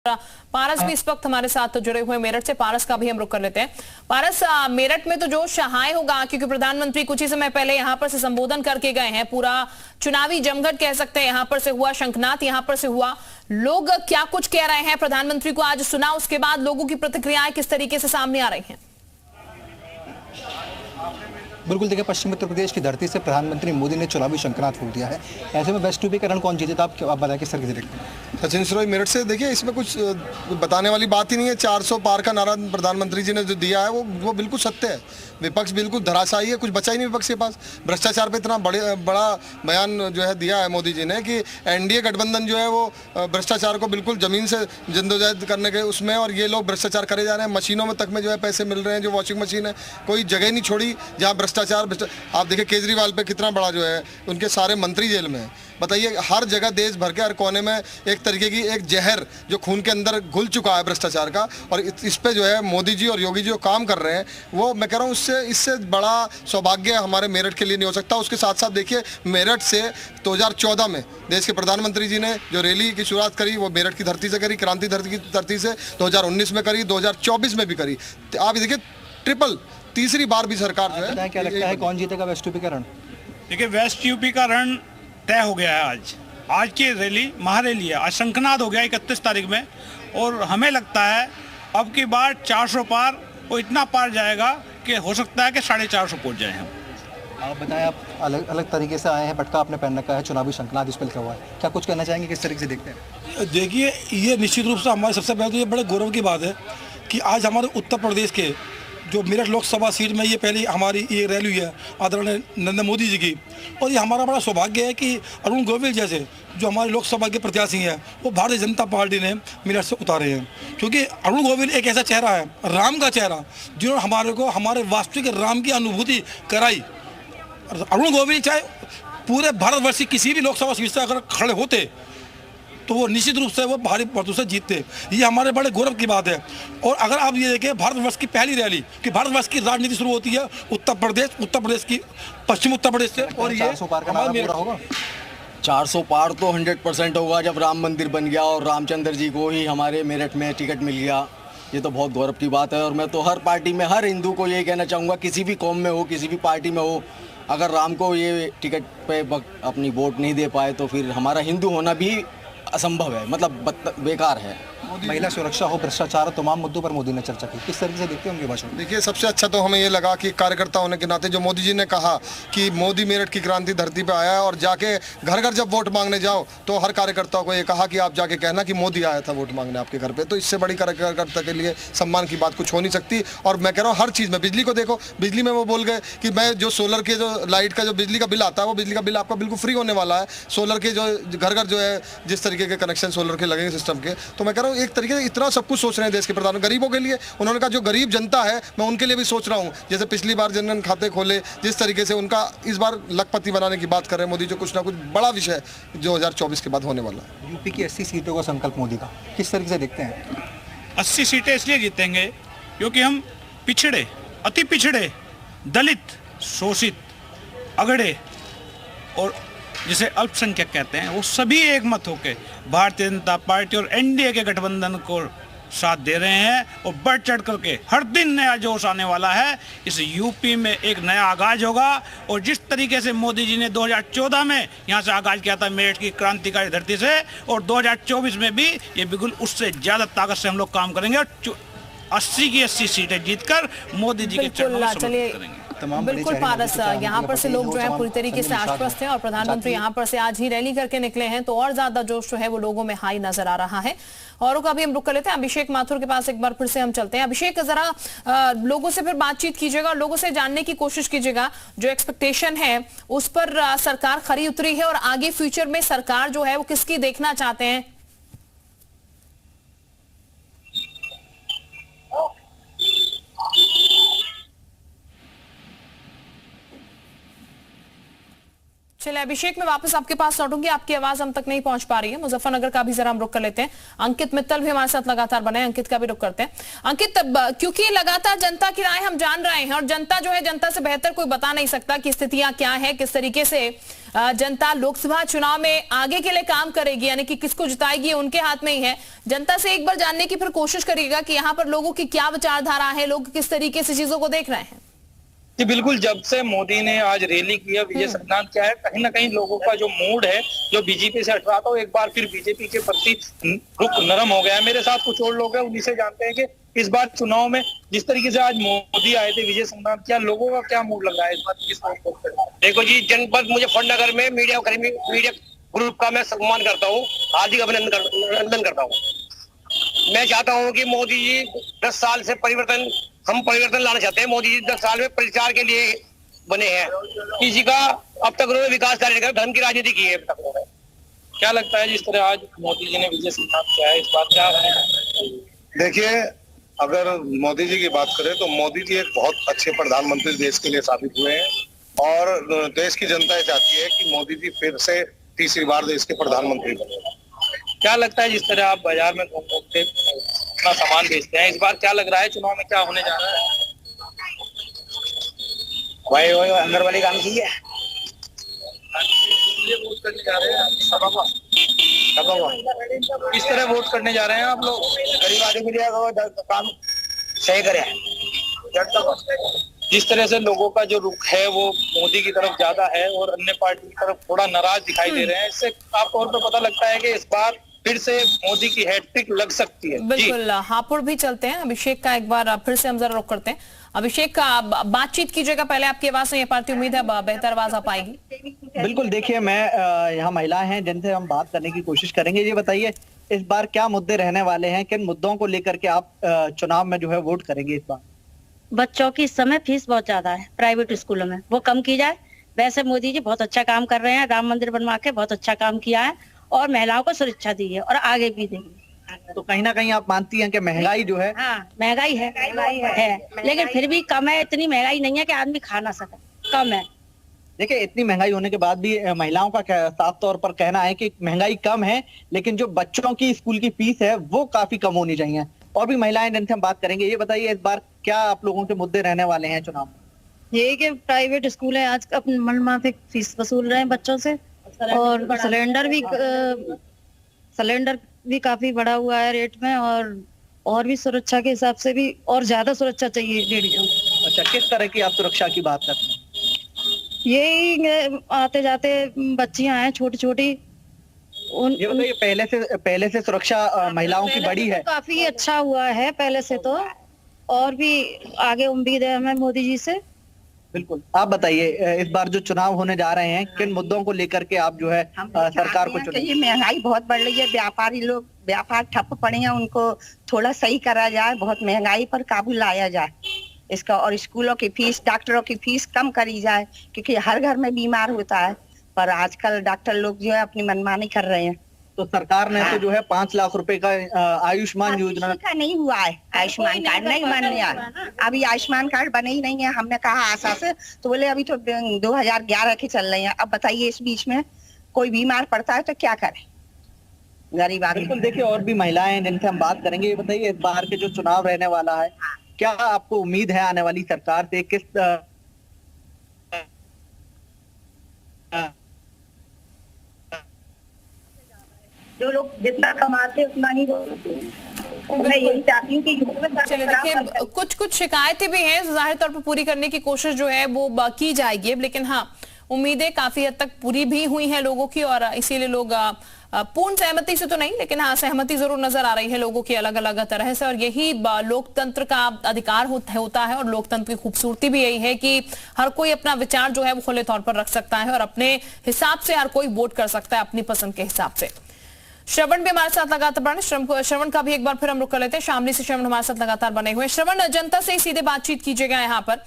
पारस भी इस वक्त हमारे साथ जुड़े हुए मेरठ से। पारस का भी हम रुख कर लेते हैं। पारस, मेरठ में तो जोश हाई होगा क्योंकि प्रधानमंत्री कुछ ही समय पहले यहां पर से संबोधन करके गए हैं। पूरा चुनावी जमघट कह सकते हैं यहां पर से हुआ, शंखनाद यहां पर से हुआ। लोग क्या कुछ कह रहे हैं, प्रधानमंत्री को आज सुना, उसके बाद लोगों की प्रतिक्रियाएं किस तरीके से सामने आ रही हैं? बिल्कुल, देखिए पश्चिम उत्तर प्रदेश की धरती से प्रधानमंत्री मोदी ने चुनावी शंखनाद फूंक दिया है। ऐसे में वेस्ट यूपी का रण कौन जीते, आप बताएं किस तरीके से देखते हैं? सचिन सरोज मेरठ से। देखिए इसमें कुछ बताने वाली बात ही नहीं है। 400 पार का नारा प्रधानमंत्री जी ने जो दिया है वो बिल्कुल सत्य है। विपक्ष बिल्कुल धराशायी है, कुछ बचा ही नहीं विपक्ष के पास। भ्रष्टाचार पे इतना बड़ा बयान जो है दिया है मोदी जी ने कि एनडीए गठबंधन जो है वो भ्रष्टाचार को बिल्कुल जमीन से जद्दोजहद करने के उसमें, और ये लोग भ्रष्टाचार करे जा रहे हैं। मशीनों में तक में जो है पैसे मिल रहे हैं, जो वॉशिंग मशीन है, कोई जगह नहीं छोड़ी जहाँ भ्रष्टाचार। आप देखिए केजरीवाल पे कितना बड़ा जो है, उनके सारे मंत्री जेल में है। बताइए, हर जगह देश भर के हर कोने में एक तरीके की एक जहर जो खून के अंदर घुल चुका है भ्रष्टाचार का, और इस पे जो है मोदी जी और योगी जी जो काम कर रहे हैं वो मैं कह रहा हूँ इससे बड़ा सौभाग्य हमारे मेरठ के लिए नहीं हो सकता। उसके साथ साथ देखिए मेरठ से 2014 में देश के प्रधानमंत्री जी ने जो रैली की शुरुआत करी वो मेरठ की धरती से करी, क्रांति धरती की धरती से 2019 में करी, 2024 में भी करी। आप देखिए ट्रिपल तीसरी बार भी सरकार जो है। क्या लगता है कौन जीतेगा वेस्ट यूपी का रण? देखिए वेस्ट यूपी का रण तय हो गया है। आज की रैली महारैली है। आज शंखनाद हो गया 31 तारीख में, और हमें लगता है अब की बार 400 पार, वो इतना पार जाएगा कि हो सकता है कि 450 पहुंच जाए हम। आप बताएं, आप अलग अलग तरीके से आए हैं, पटका आपने पहन रखा है, चुनावी शंखनाद इस पर लिखा हुआ है, क्या कुछ कहना चाहेंगे, किस तरीके से देखते हैं? देखिए ये निश्चित रूप से हमारे सबसे पहले तो ये बड़े गौरव की बात है कि आज हमारे उत्तर प्रदेश के जो मेरठ लोकसभा सीट में ये पहली हमारी ये रैली हुई है आदरणीय नरेंद्र मोदी जी की, और ये हमारा बड़ा सौभाग्य है कि अरुण गोविल जैसे जो हमारे लोकसभा के प्रत्याशी हैं वो भारतीय जनता पार्टी ने मेरठ से उतारे हैं। क्योंकि अरुण गोविल एक ऐसा चेहरा है, राम का चेहरा, जिन्होंने हमारे को हमारे वास्तविक राम की अनुभूति कराई। अरुण गोविल चाहे पूरे भारतवर्ष की किसी भी लोकसभा सीट से अगर खड़े होते तो वो निश्चित रूप से वो भारी मतों से जीतते। ये हमारे बड़े गौरव की बात है। और अगर आप ये देखें भारतवर्ष की पहली रैली, कि भारतवर्ष की राजनीति शुरू होती है उत्तर प्रदेश की पश्चिम उत्तर प्रदेश से, और ये 400 पार का नारा पूरा होगा। 400 पार तो 100% होगा जब राम मंदिर बन गया और रामचंद्र जी को ही हमारे मेरठ में टिकट मिल गया। ये तो बहुत गौरव की बात है। और मैं तो हर पार्टी में, हर हिंदू को यही कहना चाहूँगा, किसी भी कौम में हो, किसी भी पार्टी में हो, अगर राम को ये टिकट पे अपनी वोट नहीं दे पाए तो फिर हमारा हिंदू होना भी असंभव है, मतलब बेकार है। महिला सुरक्षा हो, भ्रष्टाचार, तमाम मुद्दों पर मोदी ने चर्चा की, किस तरीके से देखते हैं उनके भाषण? देखिए सबसे अच्छा तो हमें ये लगा कि कार्यकर्ता होने के नाते जो मोदी जी ने कहा कि मोदी मेरठ की क्रांति धरती पे आया है, और जाके घर घर जब वोट मांगने जाओ तो हर कार्यकर्ता को ये कहा कि आप जाके कहना कि मोदी आया था वोट मांगने आपके घर पे। तो इससे बड़ी कार्यकर्ता के लिए सम्मान की बात कुछ हो नहीं सकती। और मैं कह रहा हूँ हर चीज़ में, बिजली को देखो, बिजली में वो बोल गए कि मैं जो सोलर के जो लाइट का जो बिजली का बिल आता है वो बिजली का बिल आपका बिल्कुल फ्री होने वाला है। सोलर के जो घर घर जो है जिस तरीके के कनेक्शन सोलर के लगेंगे सिस्टम के, तो मैं कह रहा हूँ एक तरीके से इतना सब कुछ सोच रहे हैं देश के प्रधान गरीबों के लिए। उन्होंने कहा जो गरीब जनता है मैं उनके लिए भी सोच रहा हूं। जैसे पिछली बार जनधन खाते खोले, जिस तरीके से उनका इस बार लखपति बनाने की बात कर रहे हैं मोदी, जो कुछ ना कुछ बड़ा विषय 2024 के बाद होने वाला है। यूपी की 80 सीटों का संकल्प मोदी का, किस तरीके से देखते हैं? 80 सीटें इसलिए जीतेंगे क्योंकि हम पिछड़े, अति पिछड़े, दलित, शोषित, अगड़े और जिसे अल्पसंख्यक कहते हैं, वो सभी एक मत होकर भारतीय जनता पार्टी और एनडीए के गठबंधन को साथ दे रहे हैं। और बढ़ चढ़ करके हर दिन नया जोश आने वाला है। इस यूपी में एक नया आगाज होगा। और जिस तरीके से मोदी जी ने 2014 में यहाँ से आगाज किया था मेरठ की क्रांतिकारी धरती से, और 2024 में भी ये बिल्कुल उससे ज़्यादा ताकत से हम लोग काम करेंगे और 80 की 80 सीटें जीतकर मोदी जी के चरणों में समर्पित करेंगे। बिल्कुल पारस, यहाँ पर से लोग जो है पूरी तरीके से आश्वस्त हैं, और प्रधानमंत्री यहाँ पर से आज ही रैली करके निकले हैं तो और ज्यादा जोश जो है वो लोगों में हाई नजर आ रहा है। औरों का भी हम रुक कर लेते हैं। अभिषेक माथुर के पास एक बार फिर से हम चलते हैं। अभिषेक, जरा लोगों से फिर बातचीत कीजिएगा और लोगों से जानने की कोशिश कीजिएगा जो एक्सपेक्टेशन है उस पर सरकार खरी उतरी है, और आगे फ्यूचर में सरकार जो है वो किसकी देखना चाहते हैं? चलिए अभिषेक, मैं वापस आपके पास लौटूंगी, आपकी आवाज हम तक नहीं पहुंच पा रही है। मुजफ्फरनगर का भी जरा हम रुक कर लेते हैं। अंकित मित्तल भी हमारे साथ लगातार बने हैं, अंकित का भी रुक करते हैं। अंकित, क्योंकि लगातार जनता की राय हम जान रहे हैं और जनता जो है, जनता से बेहतर कोई बता नहीं सकता कि स्थितियां क्या है, किस तरीके से जनता लोकसभा चुनाव में आगे के लिए काम करेगी, यानी कि किसको जिताएगी उनके हाथ में ही है। जनता से एक बार जानने की फिर कोशिश करिएगा कि यहाँ पर लोगों की क्या विचारधारा है, लोग किस तरीके से चीजों को देख रहे हैं। जी बिल्कुल, जब से मोदी ने आज रैली की है, विजय संक्रांत क्या है, कहीं ना कहीं लोगों का जो मूड है, जो बीजेपी से हट रहा था, वो एक बार फिर बीजेपी के प्रति रुख नरम हो गया है। मेरे साथ कुछ और लोग हैं, उन्हीं से जानते हैं कि इस बार चुनाव में जिस तरीके से आज मोदी आए थे, विजय संक्रांत, क्या लोगों का क्या मूड लग रहा है इस बार? किस देखो जी, जनपद मुजफ्फरनगर में मीडिया ग्रुप का मैं सम्मान करता हूँ, हार्दिक अभिनंदन करता हूँ। मैं चाहता हूँ कि मोदी जी 10 साल से हम परिवर्तन लाना चाहते हैं। मोदी जी 10 साल में प्रचार के लिए बने हैं, किसी का अब तक उन्होंने विकास कार्य नहीं किया, धर्म की राजनीति की है अब तक उन्होंने। क्या लगता है जिस तरह आज मोदी जी ने विजय संक्रांत किया है, इस बात क्या है? देखिए, अगर मोदी जी की बात करें तो मोदी जी एक बहुत अच्छे प्रधानमंत्री देश के लिए साबित हुए हैं और देश की जनता ये चाहती है कि मोदी जी फिर से तीसरी बार देश के प्रधानमंत्री बने। क्या लगता है जिस तरह आप बाजार में घूम घूम के अपना सामान बेचते हैं, इस बार क्या लग रहा है चुनाव में क्या होने जा रहा है? वही अंदर वाली काम की है। वोट करने जा रहे हैं किस तरह वोट करने जा रहे हैं आप लोग? गरीब आदमी के लिए काम सही करे। जिस तरह से लोगों का जो रुख है वो मोदी की तरफ ज्यादा है और अन्य पार्टी की तरफ थोड़ा नाराज दिखाई दे रहे हैं, इससे आप तौर पर पता लगता है कि इस बार फिर से मोदी की हैट्रिक लग सकती है। बिल्कुल, हापुड़ भी चलते हैं। अभिषेक का एक बार फिर से हम जरा रुक करते हैं। अभिषेक का बातचीत कीजिएगा, पहले आपकी आवाज नहीं आ पाती, उम्मीद है बेहतर आवाज आ पाएगी। बिल्कुल, देखिए मैं यहाँ महिलाएं हैं जिनसे हम बात करने की कोशिश करेंगे। ये बताइए इस बार क्या मुद्दे रहने वाले हैं, किन मुद्दों को लेकर के आप चुनाव में जो है वोट करेंगे इस बार? बच्चों की इस समय फीस बहुत ज्यादा है प्राइवेट स्कूलों में, वो कम की जाए। वैसे मोदी जी बहुत अच्छा काम कर रहे हैं, राम मंदिर बनवा के बहुत अच्छा काम किया है और महिलाओं को सुरक्षा दी है और आगे भी देंगे। तो कहीं ना कहीं आप मानती हैं कि महंगाई जो है? हाँ, महंगाई है, लेकिन फिर भी कम है, इतनी महंगाई नहीं है कि आदमी खा ना सके, कम है। देखिए, इतनी महंगाई होने के बाद भी महिलाओं का साफ तौर पर कहना है कि महंगाई कम है, लेकिन जो बच्चों की स्कूल की फीस है वो काफी कम होनी चाहिए। और भी महिलाएं जिनसे हम बात करेंगे। ये बताइए इस बार क्या आप लोगों के मुद्दे रहने वाले हैं चुनाव में? यही कि प्राइवेट स्कूल है, आज अपने मनमाफिक फीस वसूल रहे हैं बच्चों से, और सिलेंडर भी काफी बढ़ा हुआ है रेट में, और भी सुरक्षा के हिसाब से भी और ज्यादा सुरक्षा चाहिए लेडीजों को। अच्छा, किस तरह की आप सुरक्षा की बात करते हैं? यही आते जाते बच्चियां हैं छोटी छोटी, ये बताइए पहले से सुरक्षा महिलाओं की बढ़ी है? काफी अच्छा हुआ है पहले से तो, और भी आगे उम्मीद है हमें मोदी जी से। बिल्कुल, आप बताइए इस बार जो चुनाव होने जा रहे हैं, किन मुद्दों को लेकर के आप जो है सरकार को चुनेंगे? ये महंगाई बहुत बढ़ रही है, व्यापारी लोग व्यापार ठप पड़े हैं, उनको थोड़ा सही करा जाए, बहुत महंगाई पर काबू लाया जाए इसका, और स्कूलों की फीस, डॉक्टरों की फीस कम करी जाए, क्योंकि हर घर में बीमार होता है, पर आजकल डॉक्टर लोग जो है अपनी मनमानी कर रहे हैं। तो सरकार ने तो जो है 5 लाख रुपए का आयुष्मान योजना का नहीं हुआ है, आयुष्मान कार्ड नहीं बन गया, अभी आयुष्मान कार्ड बने ही नहीं है। हमने कहा आशा से, तो बोले अभी तो 2011 के चल रहे हैं। अब बताइए इस बीच में कोई बीमार पड़ता है तो क्या करे गरीब आदमी। बिल्कुल, देखिए और भी महिलाएं जिनसे हम बात करेंगे। ये बताइए इस बार के जो चुनाव रहने वाला है, क्या आपको उम्मीद है आने वाली सरकार से? किस जो लोग जितना कमाते उतना ही मैं यही चाहती हूँ कि चलिए देखिए, कुछ शिकायतें भी हैं, जाहिर तौर पर पूरी करने की कोशिश जो है वो की जाएगी, लेकिन हाँ, उम्मीदें काफी हद तक पूरी भी हुई हैं लोगों की, और इसीलिए लोग पूर्ण सहमति से तो नहीं, लेकिन हाँ सहमति जरूर नजर आ रही है लोगों की अलग अलग तरह से। और यही लोकतंत्र का अधिकार होता है, और लोकतंत्र की खूबसूरती भी यही है कि हर कोई अपना विचार जो है वो खुले तौर पर रख सकता है और अपने हिसाब से हर कोई वोट कर सकता है अपनी पसंद के हिसाब से। श्रवण भी हमारे साथ लगातार बने, श्रवण का भी एक बार फिर हम रुक कर लेते हैं। शामली से श्रवण हमारे साथ लगातार बने हुए। श्रवण, जनता से सीधे बातचीत कीजिएगा यहाँ पर,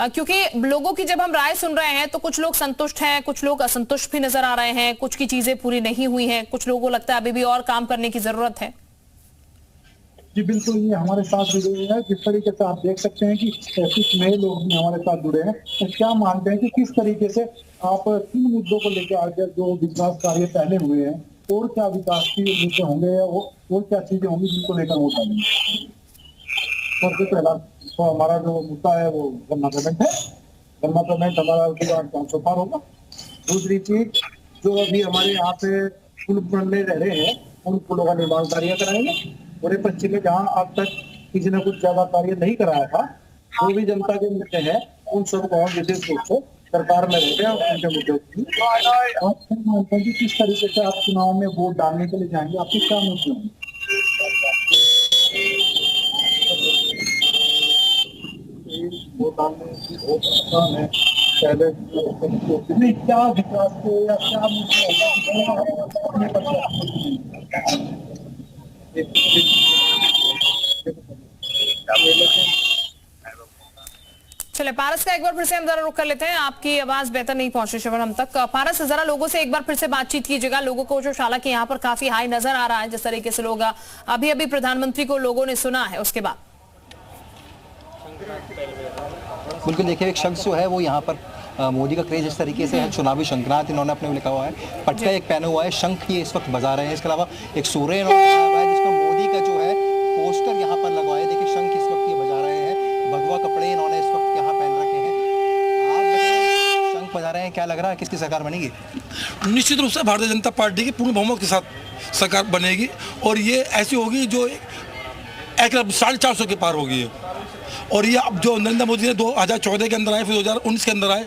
क्योंकि लोगों की जब हम राय सुन रहे हैं तो कुछ लोग संतुष्ट हैं, कुछ लोग असंतुष्ट भी नजर आ रहे हैं, कुछ की चीजें पूरी नहीं हुई हैं, कुछ लोगों को लगता है अभी भी और काम करने की जरूरत है। जी बिल्कुल, ये हमारे साथ जुड़े हुए हैं। जिस तरीके से आप देख सकते हैं कि कुछ नए लोग भी हमारे साथ जुड़े हैं। तो क्या मानते हैं कि किस तरीके से आप 3 मुद्दों को लेकर आगे जो विकास कार्य पहले हुए हैं और क्या विकास की मुद्दे होंगे और क्या चीजें होंगी जिनको लेकर वोट डालेंगे? सबसे पहला तो हमारा जो मुद्दा है वो गन्ना पेमेंट है। गन्ना पेमेंट हमारा 500 पार होगा। दूसरी चीज, जो अभी हमारे यहाँ पे पुल बनने रह रहे हैं उन पुलों का निर्माण कार्य कराएंगे। पूरे पश्चिम में जहाँ अब तक किसी ने कुछ ज्यादा कार्य नहीं कराया था, जो भी जनता के मुद्दे हैं उन सबको हम विशेष रूप से सरकार में रहते हैं उनके मुद्दों की। आप क्या मानते हैं कि किस तरीके से आप चुनाव में वोट डालने के लिए जाएंगे? आपके क्या मुद्दे होंगे? वोट डालने की बहुत आसान है। पहले क्या विकास के या क्या चले पारस का एक बार फिर से हम जरा रुक कर लेते हैं। आपकी आवाज बेहतर नहीं पहुंच रही शबनम हम तक। पारस, जरा लोगों से एक बार फिर से बातचीत कीजिएगा। लोगों को जो हालांकि यहाँ पर काफी हाई नजर आ रहा है, जिस तरीके से लोग अभी अभी प्रधानमंत्री को लोगों ने सुना है, उसके बाद बिल्कुल देखिए, एक शख्स जो है वो यहाँ पर मोदी का क्रेज इस तरीके से है। चुनावी शंखनाद इन्होंने अपने लिखा हुआ है, पटका एक पहना हुआ है, शंख ये इस वक्त बजा रहे हैं। इसके अलावा एक सूर्य इन्होंने बनाया हुआ है जिसमें मोदी का जो है पोस्टर यहाँ पर लगवाया। देखिए शंख इस वक्त ये बजा रहे हैं, भगवा कपड़े इन्होंने इस वक्त यहाँ पहन रखे हैं। आप शंख बजा रहे हैं, क्या लग रहा है किसकी सरकार बनेगी? निश्चित रूप से भारतीय जनता पार्टी की पूर्ण बहुमत के साथ सरकार बनेगी और ये ऐसी होगी जो 1,450 के पार होगी। और ये अब जो नरेंद्र मोदी ने 2014 के अंदर आए, फिर 2019 के अंदर आए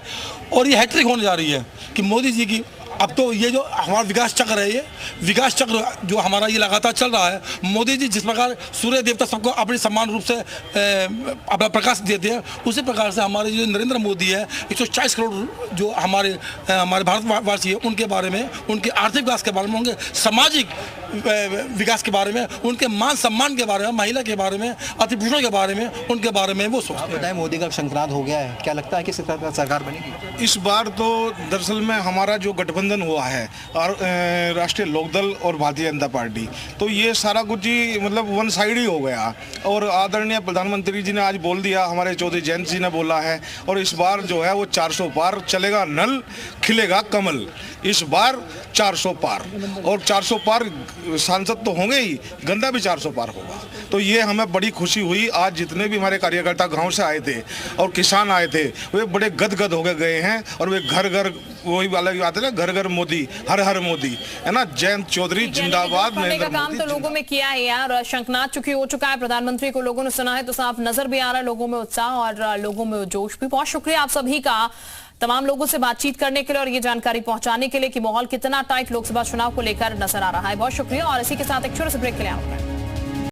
और ये हैट्रिक होने जा रही है कि मोदी जी की अब तो ये जो हमारा विकास चक्र है, ये विकास चक्र जो हमारा ये लगातार चल रहा है। मोदी जी जिस प्रकार सूर्य देवता सबको अपने समान रूप से अपना प्रकाश देते हैं, उसी प्रकार से हमारे जो नरेंद्र मोदी है 140 करोड़ जो हमारे भारतवासी है उनके बारे में, उनके आर्थिक विकास के बारे में, उनके सामाजिक विकास के बारे में, उनके मान सम्मान के बारे में, महिला के बारे में, अतिपूर्णों के बारे में, उनके बारे में वो सोचते हैं। मोदी का शंखनाद हो गया है, क्या लगता है कि सरकार बनेगी? इस बार तो दरअसल में हमारा जो गठबंधन हुआ है और राष्ट्रीय लोकदल और भारतीय जनता पार्टी, तो ये सारा कुछ ही मतलब वन साइड ही हो गया। और आदरणीय प्रधानमंत्री जी ने आज बोल दिया, हमारे चौधरी जयंत जी ने बोला है, और इस बार जो है वो 400 पार चलेगा नल, खिलेगा कमल। इस बार 400 पार, और 400 पार सांसद तो होंगे ही, गंदा भी 400 पार होगा। तो ये हमें बड़ी खुशी हुई। आज जितने भी हमारे कार्यकर्ता गांव से आए थे और किसान आए थे, वे बड़े गदगद होकर गए हैं। और वे घर घर, वही वाला बात है ना, घर घर मोदी, हर हर मोदी, है ना। जयंत चौधरी जिंदाबाद। का काम तो लोगों में किया है यार, शंखनाद चुकी हो चुका है, प्रधानमंत्री को लोगों ने सुना है, तो साफ नजर भी आ रहा है लोगों में उत्साह और लोगों में जोश भी। बहुत शुक्रिया आप सभी का, तमाम लोगों से बातचीत करने के लिए और ये जानकारी पहुंचाने के लिए कि माहौल कितना टाइट लोकसभा चुनाव को लेकर नजर आ रहा है। बहुत शुक्रिया। और इसी के साथ एक छोटे से ब्रेक के लिए आप